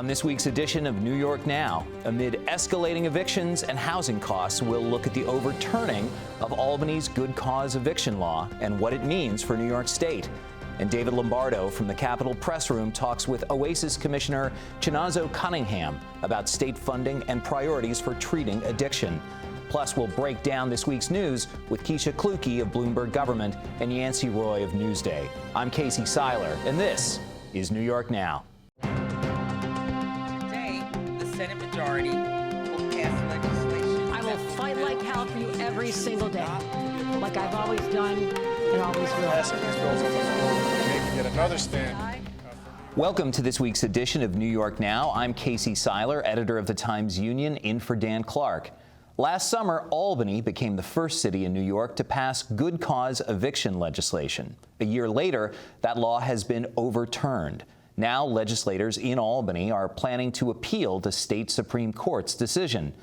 On this week's edition of New York Now, amid escalating evictions and housing costs, we'll look at the overturning of Albany's good cause eviction law and what it means for New York State. And David Lombardo from the Capitol Press Room talks with OASIS Commissioner Chinazo Cunningham about state funding and priorities for treating addiction. Plus, we'll break down this week's news with Keisha Kluge of Bloomberg Government and Yancey Roy of Newsday. I'm Casey Seiler, and this is New York Now. Today, the Senate majority will pass legislation. I will fight like hell for you every single day, like I've always done and always will. Passing these bills on the floor, maybe get another stand. Welcome to this week's edition of New York Now. I'm Casey Seiler, editor of the Times-Union, in for Dan Clark. Last summer, Albany became the first city in New York to pass good cause eviction legislation. A year later, that law has been overturned. Now, legislators in Albany are planning to appeal the state Supreme Court's decision.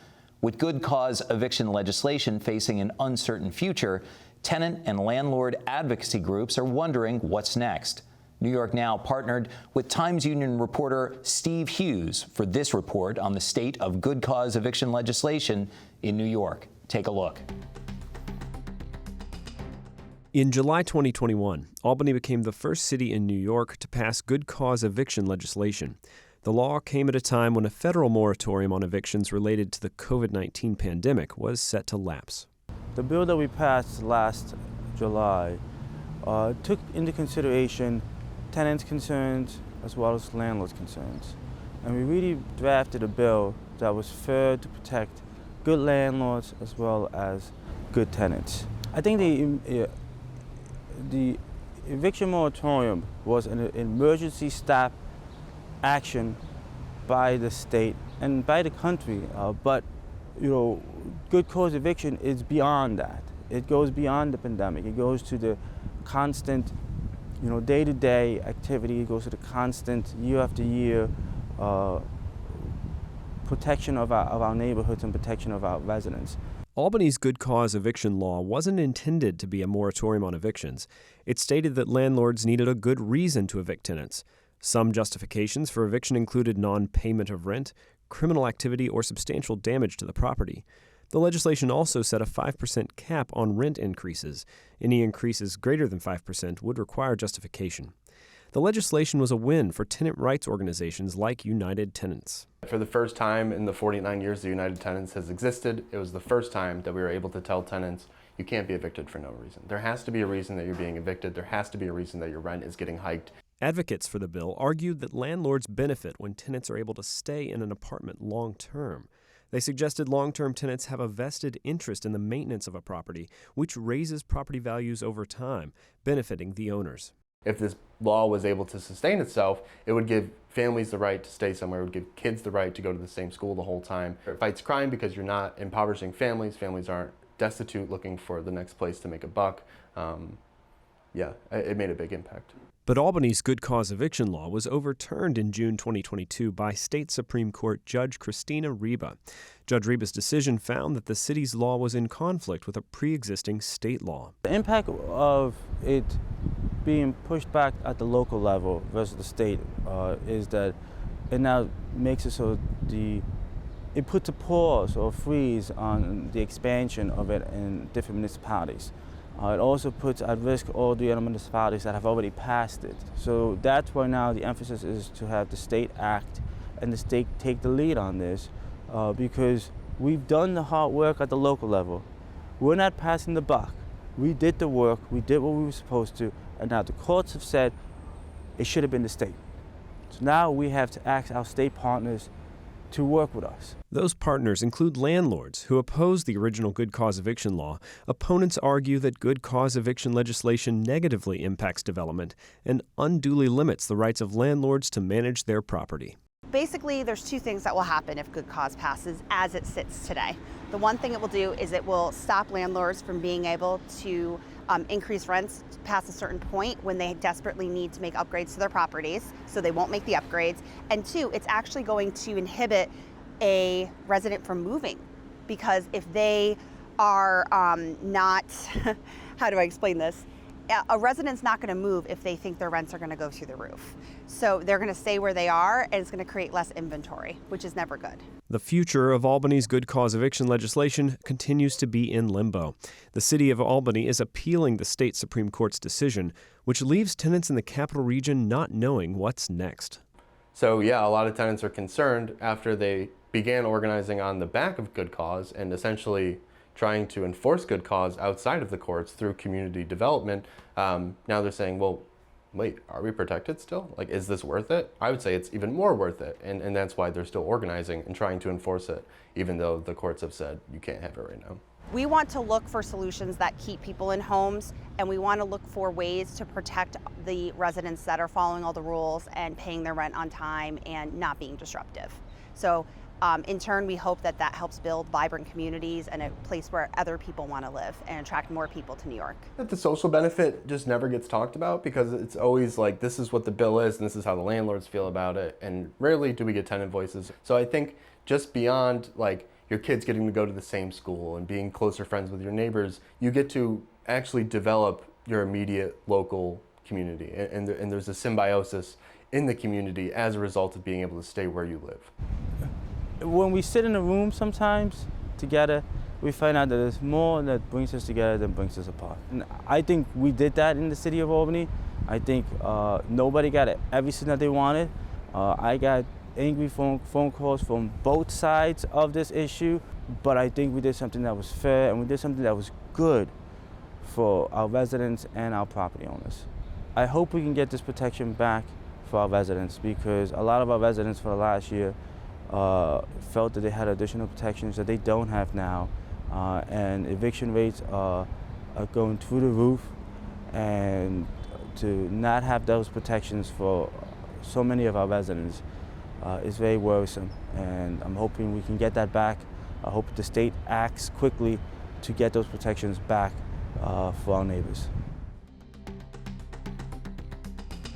With good cause eviction legislation facing an uncertain future, tenant and landlord advocacy groups are wondering what's next. New York Now partnered with Times-Union reporter Steve Hughes for this report on the state of good cause eviction legislation in New York. Take a look. In July 2021, Albany became the first city in New York to pass good cause eviction legislation. The law came at a time when a federal moratorium on evictions related to the COVID-19 pandemic was set to lapse. The bill that we passed last July took into consideration tenants' concerns as well as landlords' concerns. And we really drafted a bill that was fair to protect good landlords as well as good tenants. I think the eviction moratorium was an emergency stop action by the state and by the country, but good cause eviction is beyond that. It goes beyond the pandemic. It goes to the constant day-to-day activity. It goes to the constant year after year protection of our neighborhoods and protection of our residents. Albany's good cause eviction law wasn't intended to be a moratorium on evictions. It stated that landlords needed a good reason to evict tenants. Some justifications for eviction included non-payment of rent, criminal activity, or substantial damage to the property. The legislation also set a 5% cap on rent increases. Any increases greater than 5% would require justification. The legislation was a win for tenant rights organizations like United Tenants. For the first time in the 49 years that United Tenants has existed, it was the first time that we were able to tell tenants, you can't be evicted for no reason. There has to be a reason that you're being evicted. There has to be a reason that your rent is getting hiked. Advocates for the bill argued that landlords benefit when tenants are able to stay in an apartment long term. They suggested long-term tenants have a vested interest in the maintenance of a property, which raises property values over time, benefiting the owners. If this law was able to sustain itself, it would give families the right to stay somewhere. It would give kids the right to go to the same school the whole time. It fights crime because you're not impoverishing families. Families aren't destitute looking for the next place to make a buck. It made a big impact. But Albany's good cause eviction law was overturned in June 2022 by State Supreme Court Judge Christina Reba. Judge Reba's decision found that the city's law was in conflict with a pre-existing state law. The impact of it being pushed back at the local level versus the state is that it now makes it so it puts a pause or freeze on the expansion of it in different municipalities. It also puts at risk all the other municipalities that have already passed it. So that's why now the emphasis is to have the state act and the state take the lead on this because we've done the hard work at the local level. We're not passing the buck. We did the work, we did what we were supposed to, and now the courts have said it should have been the state. So now we have to ask our state partners to work with us. Those partners include landlords who oppose the original good cause eviction law. Opponents argue that good cause eviction legislation negatively impacts development and unduly limits the rights of landlords to manage their property. Basically, there's two things that will happen if good cause passes as it sits today. The one thing it will do is it will stop landlords from being able to increase rents past a certain point when they desperately need to make upgrades to their properties, so they won't make the upgrades. And two, it's actually going to inhibit a resident from moving, because if they are not, how do I explain this? a resident's not going to move if they think their rents are going to go through the roof. So they're going to stay where they are, and it's going to create less inventory, which is never good. The future of Albany's good cause eviction legislation continues to be in limbo. The city of Albany is appealing the state Supreme Court's decision, which leaves tenants in the capital region not knowing what's next. So yeah, a lot of tenants are concerned after they began organizing on the back of good cause and essentially trying to enforce good cause outside of the courts through community development. Now they're saying, well, wait, are we protected still? Like, is this worth it? I would say it's even more worth it. And that's why they're still organizing and trying to enforce it, even though the courts have said you can't have it right now. We want to look for solutions that keep people in homes, and we want to look for ways to protect the residents that are following all the rules and paying their rent on time and not being disruptive. So in turn, we hope that that helps build vibrant communities and a place where other people want to live and attract more people to New York. That the social benefit just never gets talked about because it's always like, this is what the bill is and this is how the landlords feel about it, and rarely do we get tenant voices. So I think just beyond like your kids getting to go to the same school and being closer friends with your neighbors, you get to actually develop your immediate local community, and there's a symbiosis in the community as a result of being able to stay where you live. When we sit in a room sometimes together, we find out that there's more that brings us together than brings us apart. And I think we did that in the city of Albany. I think nobody got everything that they wanted. I got angry phone calls from both sides of this issue, but I think we did something that was fair and we did something that was good for our residents and our property owners. I hope we can get this protection back for our residents, because a lot of our residents for the last year felt that they had additional protections that they don't have now, and eviction rates are going through the roof, and to not have those protections for so many of our residents is very worrisome, and I'm hoping we can get that back. I hope the state acts quickly to get those protections back for our neighbors.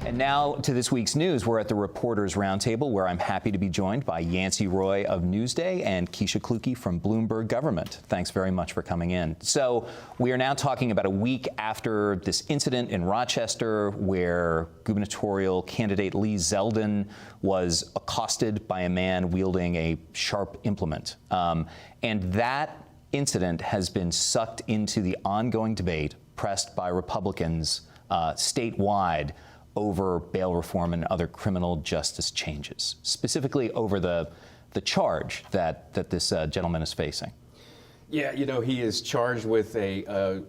And now to this week's news. We're at the Reporters Roundtable, where I'm happy to be joined by Yancey Roy of Newsday and Keisha Kluge from Bloomberg Government. Thanks very much for coming in. So we are now talking about a week after this incident in Rochester where gubernatorial candidate Lee Zeldin was accosted by a man wielding a sharp implement. And that incident has been sucked into the ongoing debate pressed by Republicans statewide over bail reform and other criminal justice changes, specifically over the charge that this gentleman is facing. Yeah, you know, he is charged with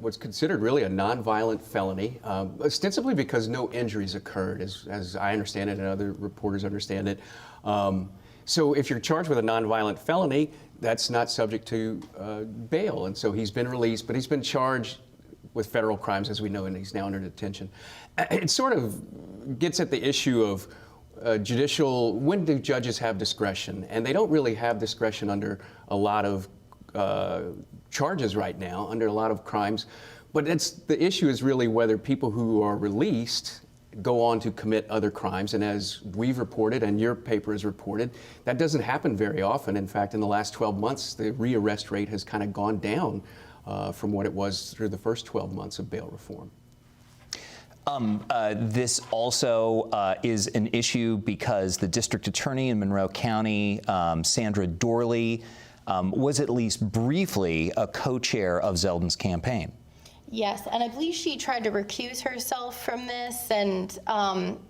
what's considered really a nonviolent felony, ostensibly because no injuries occurred, as I understand it and other reporters understand it. So if you're charged with a nonviolent felony, that's not subject to bail. And so he's been released, but he's been charged with federal crimes, as we know, and he's now under detention. It sort of gets at the issue of when do judges have discretion? And they don't really have discretion under a lot of charges right now, under a lot of crimes. But the issue is really whether people who are released go on to commit other crimes. And as we've reported, and your paper has reported, that doesn't happen very often. In fact, in the last 12 months, the rearrest rate has kind of gone down from what it was through the first 12 months of bail reform. This also is an issue because the district attorney in Monroe County, Sandra Dorley, was at least briefly a co-chair of Zeldin's campaign. Yes, and I believe she tried to recuse herself from this, and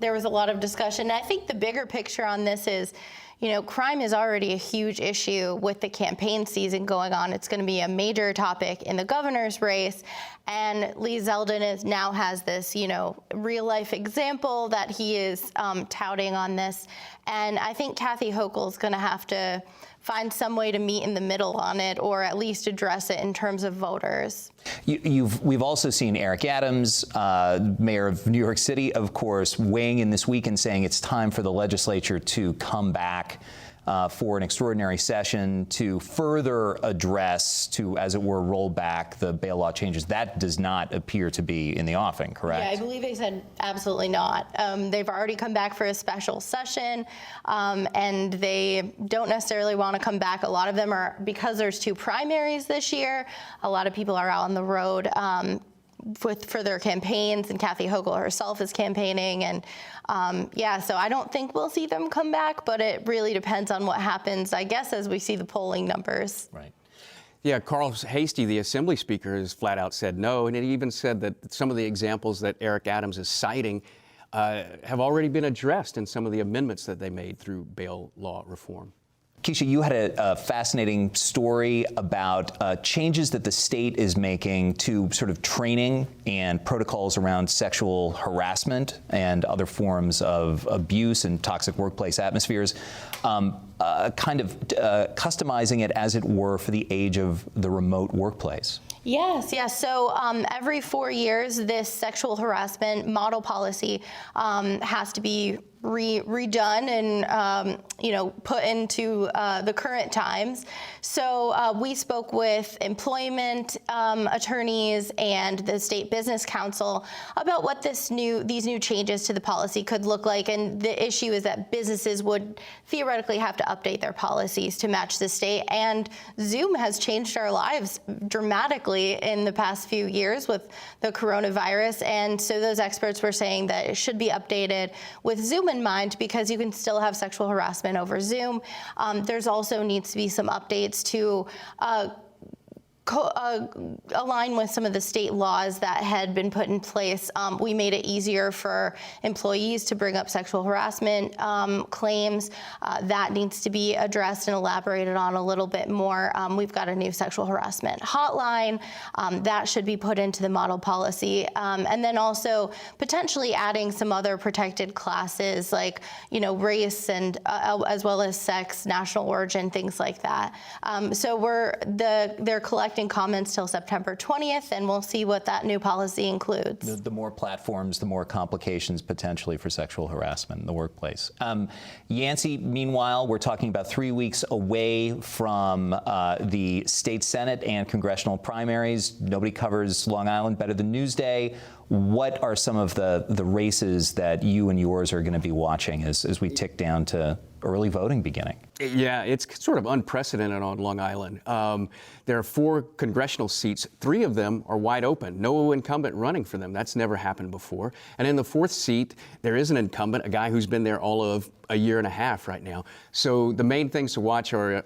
there was a lot of discussion. And I think the bigger picture on this is, you know, crime is already a huge issue with the campaign season going on. It's going to be a major topic in the governor's race. And Lee Zeldin now has this, you know, real life example that he is touting on this. And I think Kathy Hochul is going to have to find some way to meet in the middle on it, or at least address it in terms of voters. We've also seen Eric Adams, mayor of New York City, of course, weighing in this week and saying it's time for the legislature to come back for an extraordinary session to further address, to, as it were, roll back the bail law changes. That does not appear to be in the offing, correct? Yeah, I believe they said absolutely not. They've already come back for a special session, and they don't necessarily want to come back. A lot of them are, because there's 2 primaries this year, a lot of people are out on the road for their campaigns, and Kathy Hochul herself is campaigning, and so I don't think we'll see them come back, but it really depends on what happens, I guess, as we see the polling numbers. Right. Yeah, Carl Hastie, the Assembly Speaker, has flat out said no, and he even said that some of the examples that Eric Adams is citing have already been addressed in some of the amendments that they made through bail law reform. Keisha, you had a fascinating story about changes that the state is making to sort of training and protocols around sexual harassment and other forms of abuse and toxic workplace atmospheres, kind of customizing it, as it were, for the age of the remote workplace. Yes. So every 4 years, this sexual harassment model policy has to be redone and put into the current times. So we spoke with employment attorneys and the State Business Council about what these new changes to the policy could look like. And the issue is that businesses would theoretically have to update their policies to match the state. And Zoom has changed our lives dramatically in the past few years with the coronavirus. And so those experts were saying that it should be updated with Zoom in mind, because you can still have sexual harassment over Zoom. There's also needs to be some updates to align with some of the state laws that had been put in place. We made it easier for employees to bring up sexual harassment claims. That needs to be addressed and elaborated on a little bit more. We've got a new sexual harassment hotline that should be put into the model policy. And then also potentially adding some other protected classes like, race and as well as sex, national origin, things like that. So they're collecting comments till September 20th, and we'll see what that new policy includes. The more platforms, the more complications potentially for sexual harassment in the workplace. Yancey, meanwhile, we're talking about 3 weeks away from the state Senate and congressional primaries. Nobody covers Long Island better than Newsday. What are some of the races that you and yours are going to be watching as we tick down to early voting beginning? Yeah, it's sort of unprecedented on Long Island. There are 4 congressional seats. 3 of them are wide open. No incumbent running for them. That's never happened before. And in the 4th seat, there is an incumbent, a guy who's been there all of a year and a half right now. So the main things to watch are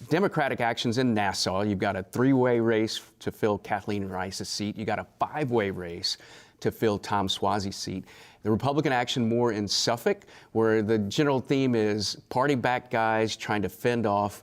Democratic actions in Nassau. You've got a 3-way race to fill Kathleen Rice's seat. You got a 5-way race to fill Tom Suozzi's seat. The Republican action more in Suffolk, where the general theme is party-backed guys trying to fend off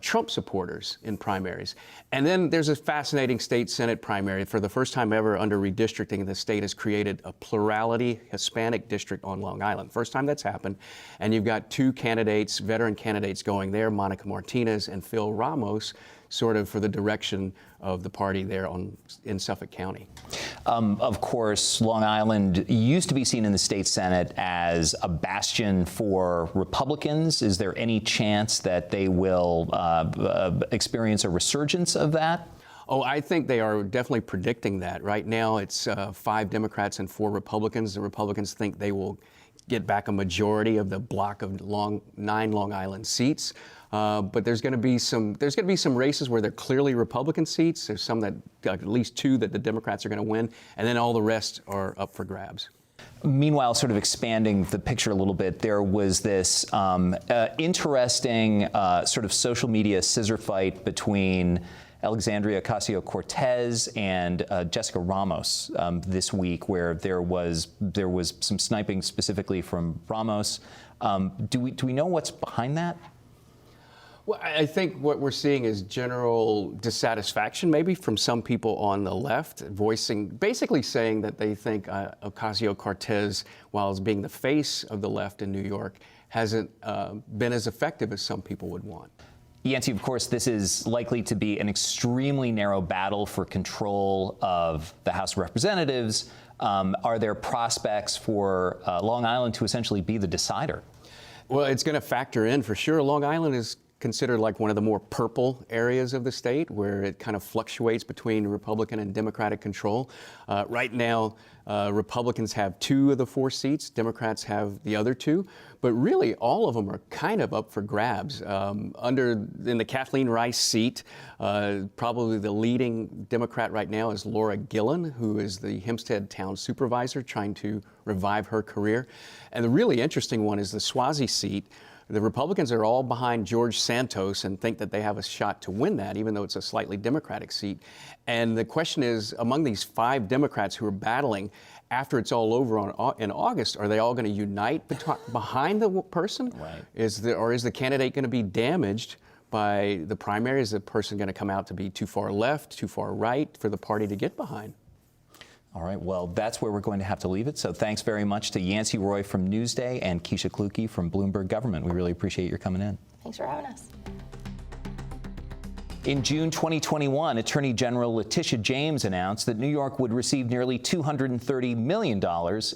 Trump supporters in primaries. And then there's a fascinating state Senate primary. For the first time ever under redistricting, the state has created a plurality Hispanic district on Long Island. First time that's happened. And you've got 2 candidates, veteran candidates going there, Monica Martinez and Phil Ramos, sort of for the direction of the party there in Suffolk County. Of course, Long Island used to be seen in the state Senate as a bastion for Republicans. Is there any chance that they will experience a resurgence of that? Oh, I think they are definitely predicting that. Right now, it's 5 Democrats and 4 Republicans. The Republicans think they will get back a majority of the block of 9 Long Island seats. But there's going to be some races where they're clearly Republican seats. There's some that at least 2 that the Democrats are going to win, and then all the rest are up for grabs. Meanwhile, sort of expanding the picture a little bit, there was this interesting sort of social media scissor fight between Alexandria Ocasio-Cortez and Jessica Ramos this week, where there was some sniping specifically from Ramos. Do we know what's behind that? Well, I think what we're seeing is general dissatisfaction, maybe from some people on the left, basically saying that they think Ocasio-Cortez, while as being the face of the left in New York, hasn't been as effective as some people would want. Yancey, of course, this is likely to be an extremely narrow battle for control of the House of Representatives. Are there prospects for Long Island to essentially be the decider? Well, it's going to factor in for sure. Long Island is considered like one of the more purple areas of the state, where it kind of fluctuates between Republican and Democratic control. Right now, Republicans have 2 of the 4 seats, Democrats have the other 2, but really all of them are kind of up for grabs. In the Kathleen Rice seat, probably the leading Democrat right now is Laura Gillen, who is the Hempstead town supervisor, trying to revive her career. And the really interesting one is the Swazi seat. The Republicans are all behind George Santos and think that they have a shot to win that, even though it's a slightly Democratic seat. And the question is, among these 5 Democrats who are battling, after it's all over in August, are they all going to unite behind the person? Right. Is the candidate going to be damaged by the primary? Is the person going to come out to be too far left, too far right for the party to get behind? All right, well, that's where we're going to have to leave it. So thanks very much to Yancey Roy from Newsday and Keisha Kluge from Bloomberg Government. We really appreciate your coming in. Thanks for having us. In June 2021, Attorney General Letitia James announced that New York would receive nearly $230 million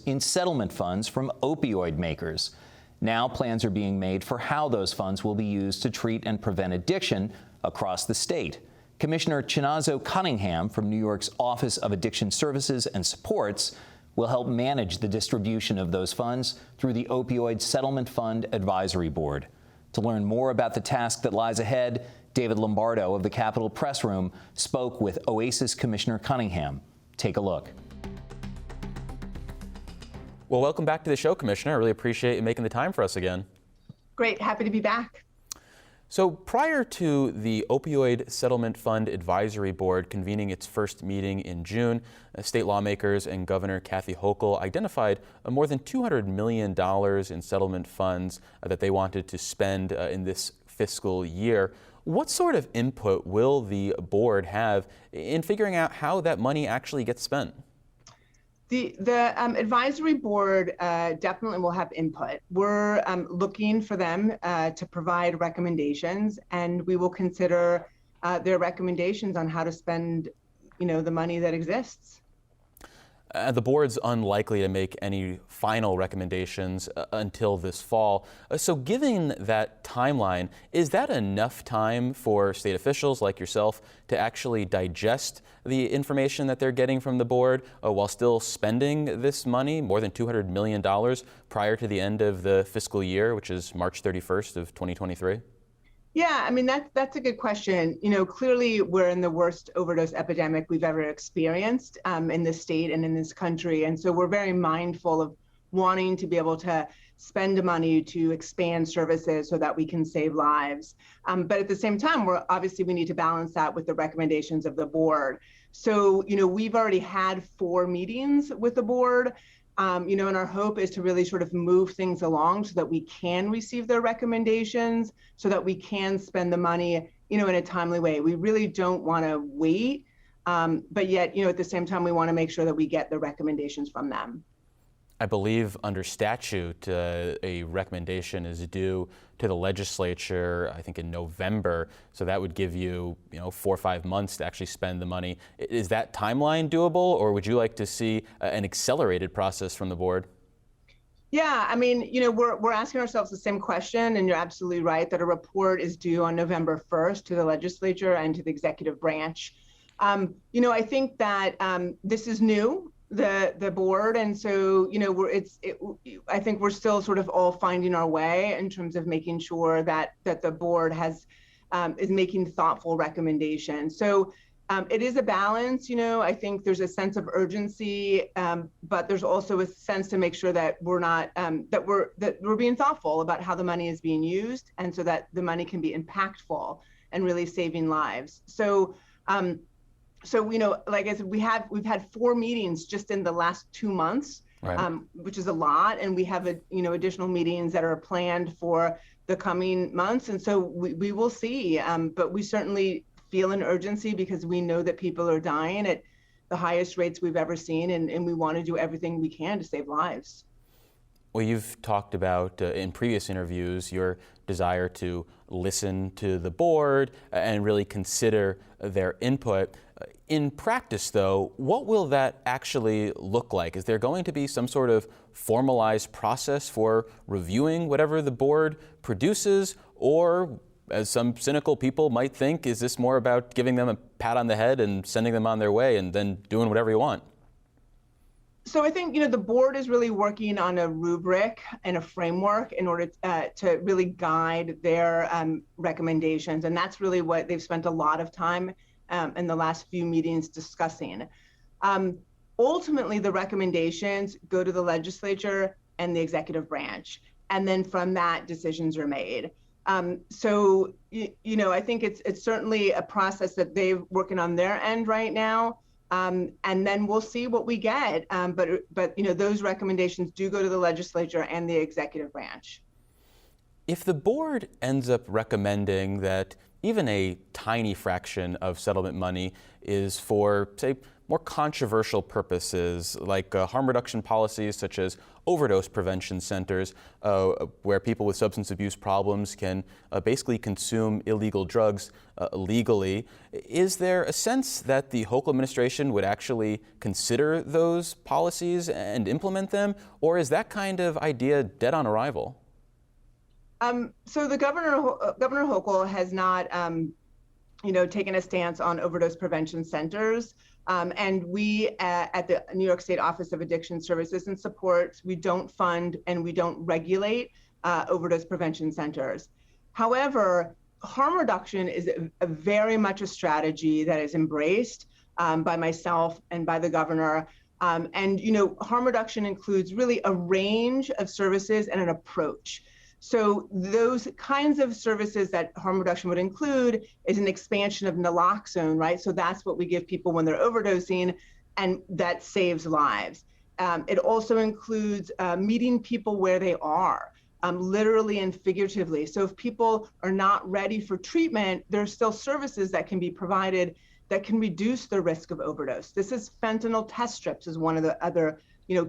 in settlement funds from opioid makers. Now plans are being made for how those funds will be used to treat and prevent addiction across the state. Commissioner Chinazo Cunningham from New York's Office of Addiction Services and Supports will help manage the distribution of those funds through the Opioid Settlement Fund Advisory Board. To learn more about the task that lies ahead, David Lombardo of the Capitol Press Room spoke with OASIS Commissioner Cunningham. Take a look. Well, welcome back to the show, Commissioner. I really appreciate you making the time for us again. Great. Happy to be back. So prior to the Opioid Settlement Fund Advisory Board convening its first meeting in June, state lawmakers and Governor Kathy Hochul identified more than $200 million in settlement funds that they wanted to spend in this fiscal year. What sort of input will the board have in figuring out how that money actually gets spent? The advisory board definitely will have input. We're looking for them to provide recommendations, and we will consider their recommendations on how to spend, the money that exists. The board's unlikely to make any final recommendations until this fall. So given that timeline, is that enough time for state officials like yourself to actually digest the information that they're getting from the board while still spending this money, more than $200 million, prior to the end of the fiscal year, which is March 31st of 2023? Yeah, I mean, that's a good question. Clearly we're in the worst overdose epidemic we've ever experienced in this state and in this country. And so we're very mindful of wanting to be able to spend money to expand services so that we can save lives. But at the same time, we need to balance that with the recommendations of the board. So, we've already had 4 meetings with the board. And our hope is to really sort of move things along so that we can receive their recommendations, so that we can spend the money, in a timely way. We really don't want to wait, but yet, at the same time, we want to make sure that we get the recommendations from them. I believe under statute, a recommendation is due to the legislature, I think in November. So that would give you, 4 or 5 months to actually spend the money. Is that timeline doable, or would you like to see an accelerated process from the board? Yeah, I mean, we're asking ourselves the same question, and you're absolutely right that a report is due on November 1st to the legislature and to the executive branch. I think that this is new. The board, and so I think we're still sort of all finding our way in terms of making sure that the board is making thoughtful recommendations. So it is a balance. I think there's a sense of urgency, but there's also a sense to make sure that we're not that we're being thoughtful about how the money is being used, and so that the money can be impactful and really saving lives. So like I said, we've had 4 meetings just in the last 2 months, right. Which is a lot, and we have additional meetings that are planned for the coming months, and so we will see. But we certainly feel an urgency because we know that people are dying at the highest rates we've ever seen, and we want to do everything we can to save lives. Well, you've talked about in previous interviews your desire to listen to the board and really consider their input. In practice, though, what will that actually look like? Is there going to be some sort of formalized process for reviewing whatever the board produces, or as some cynical people might think, is this more about giving them a pat on the head and sending them on their way and then doing whatever you want? So I think, the board is really working on a rubric and a framework in order to really guide their recommendations. And that's really what they've spent a lot of time in the last few meetings discussing. Ultimately, the recommendations go to the legislature and the executive branch. And then from that, decisions are made. So, I think it's certainly a process that they're working on their end right now. And then we'll see what we get. But those recommendations do go to the legislature and the executive branch. If the board ends up recommending that even a tiny fraction of settlement money is for, say, more controversial purposes like harm reduction policies such as overdose prevention centers where people with substance abuse problems can basically consume illegal drugs legally. Is there a sense that the Hochul administration would actually consider those policies and implement them, or is that kind of idea dead on arrival? So the Governor Hochul has not taken a stance on overdose prevention centers. And we at the New York State Office of Addiction Services and Supports, we don't fund and we don't regulate overdose prevention centers. However, harm reduction is a very much a strategy that is embraced by myself and by the governor. And harm reduction includes really a range of services and an approach. So those kinds of services that harm reduction would include is an expansion of naloxone, right? So that's what we give people when they're overdosing, and that saves lives. It also includes meeting people where they are, literally and figuratively. So if people are not ready for treatment, there's still services that can be provided that can reduce the risk of overdose. This is fentanyl test strips is one of the other,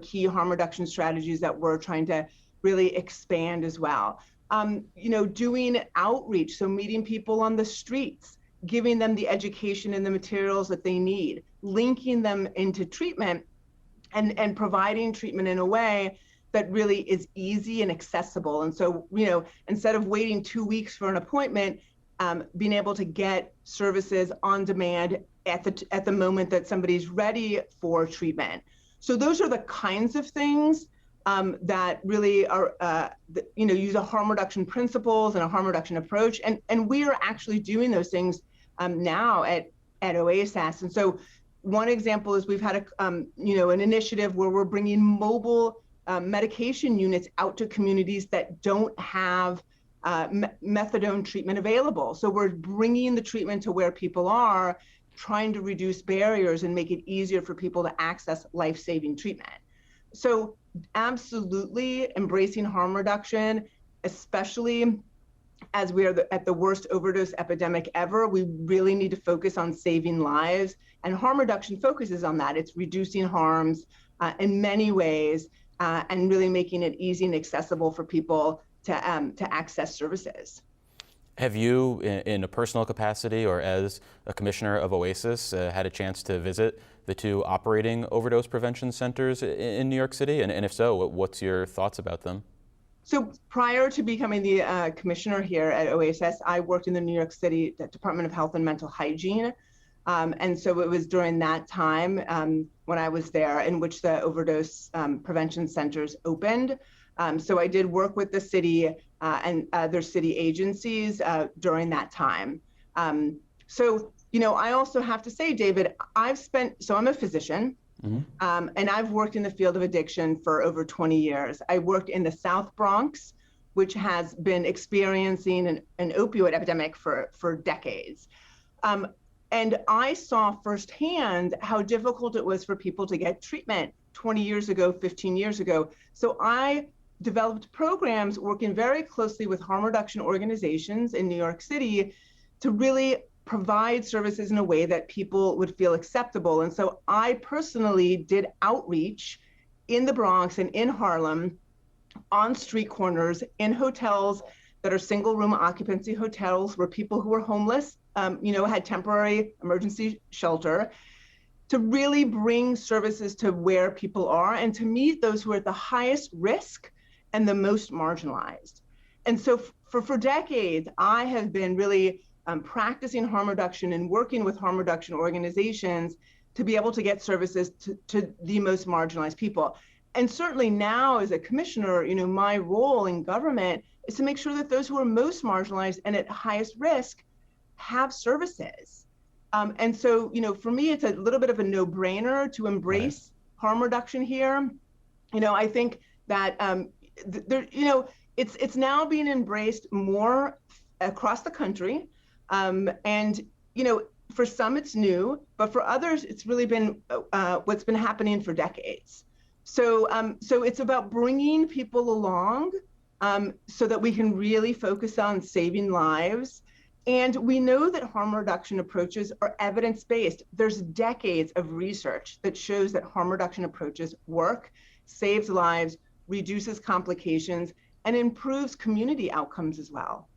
key harm reduction strategies that we're trying to really expand as well. Doing outreach, so meeting people on the streets, giving them the education and the materials that they need, linking them into treatment and providing treatment in a way that really is easy and accessible. And so, instead of waiting 2 weeks for an appointment, being able to get services on demand at the moment that somebody's ready for treatment. So those are the kinds of things that really are, use a harm reduction principles and a harm reduction approach. And we are actually doing those things now at OASAS. And so one example is we've had an initiative where we're bringing mobile medication units out to communities that don't have methadone treatment available. So we're bringing the treatment to where people are, trying to reduce barriers and make it easier for people to access life-saving treatment. So absolutely embracing harm reduction, especially as we are at the worst overdose epidemic ever. We really need to focus on saving lives, and harm reduction focuses on that. It's reducing harms in many ways and really making it easy and accessible for people to access services. Have you, in a personal capacity or as a commissioner of OASAS, had a chance to visit the two operating overdose prevention centers in New York City? And if so, what's your thoughts about them? So prior to becoming the commissioner here at OASAS, I worked in the New York City Department of Health and Mental Hygiene. And so it was during that time when I was there in which the overdose prevention centers opened. So I did work with the city and other city agencies during that time. I also have to say, David, I'm a physician, and I've worked in the field of addiction for over 20 years. I worked in the South Bronx, which has been experiencing an opioid epidemic for decades. And I saw firsthand how difficult it was for people to get treatment 20 years ago, 15 years ago. So I developed programs working very closely with harm reduction organizations in New York City to really provide services in a way that people would feel acceptable. And so I personally did outreach in the Bronx and in Harlem, on street corners, in hotels that are single room occupancy hotels where people who were homeless, had temporary emergency shelter, to really bring services to where people are and to meet those who are at the highest risk and the most marginalized. And so for decades, I have been really practicing harm reduction and working with harm reduction organizations to be able to get services to the most marginalized people. And certainly now as a commissioner, my role in government is to make sure that those who are most marginalized and at highest risk have services. And so, for me, it's a little bit of a no-brainer to embrace harm reduction here. I think that it's now being embraced more across the country. And for some it's new, but for others it's really been what's been happening for decades. So it's about bringing people along so that we can really focus on saving lives. And we know that harm reduction approaches are evidence-based. There's decades of research that shows that harm reduction approaches work, saves lives, reduces complications, and improves community outcomes as well.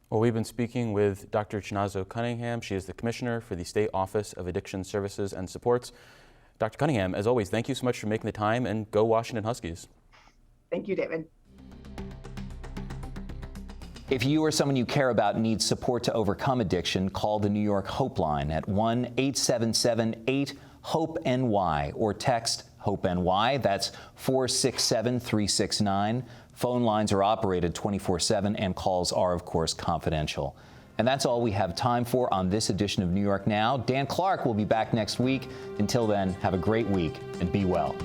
Well, we've been speaking with Dr. Chinazo Cunningham. She is the Commissioner for the State Office of Addiction Services and Supports. Dr. Cunningham, as always, thank you so much for making the time, and go Washington Huskies. Thank you, David. If you or someone you care about needs support to overcome addiction, call the New York Hope Line at 1-877-8-HOPE-NY or text HOPE-NY. That's 467-369. Phone lines are operated 24/7 and calls are, of course, confidential. And that's all we have time for on this edition of New York Now. Dan Clark will be back next week. Until then, have a great week and be well.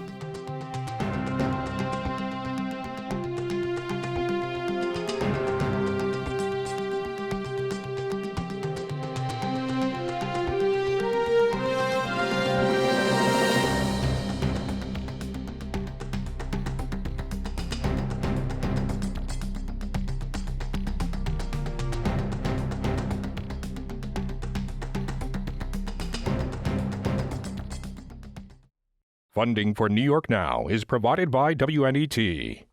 Funding for New York Now is provided by WNET.